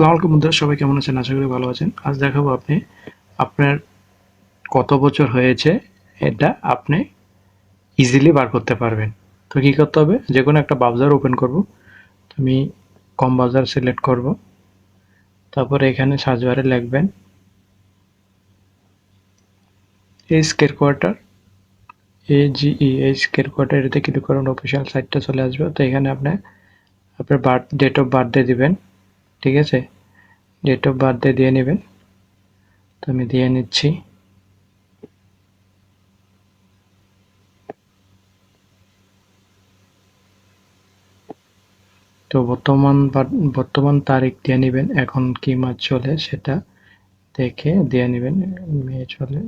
আসসালামু আলাইকুম বন্ধুরা, সবাই কেমন আছেন? আশা করি ভালো আছেন। আজ দেখাবো আপনি আপনার কত বছর হয়েছে এটা আপনি ইজিলি বার করতে পারবেন। তো কি করতে হবে? যেকোনো একটা ব্রাউজার ওপেন করব। আমি কম ব্রাউজার সিলেক্ট করব। তারপরে এখানে সার্চ বারে লিখবেন স্কয়ার কোয়ার্টার স্কয়ার কোয়ার্টার, এটাতে ক্লিক করুন, অফিসিয়াল সাইটটা চলে আসবে। তো এখানে আপনার ডেট অফ বার্থডে দিবেন। ঠিক আছে? ডেট অফ বার্থডে দিয়ে নেবেন। তো আমি দিয়ে নিচ্ছি। তো বর্তমান তারিখ দিয়ে নেবেন, এখন কি মাস চলে সেটা দেখে দিয়ে নেবেন। মে চলে,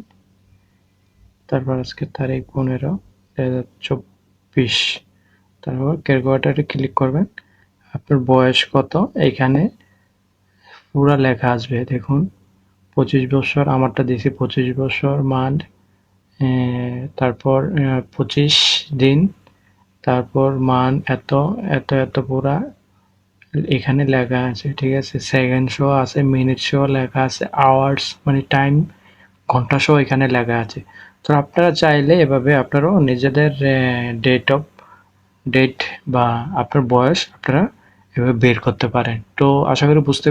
তারপর আজকে তারিখ 15/2024। তারপর ক্যালকুলেটরে ক্লিক করবেন। আপনার বয়স কত এখানে পুরা লেখা আসবে, দেখুন 25 বছর, আমারটা দিয়েছি 25 বছর, মান্থ, তারপর 25 দিন, তারপর মান এত এত এত পুরা এখানে লেখা আছে। ঠিক আছে? সেকেন্ড শো আছে, মিনিট শো লেখা আছে, আওয়ার্স মানে টাইম, ঘন্টা শো এখানে লেখা আছে। তো আপনারা চাইলে এভাবে আপনারাও নিজেদের ডেট বা আপনার বয়স আপনারা এভাবে বের করতে পারেন। তো আশা করি বুঝতে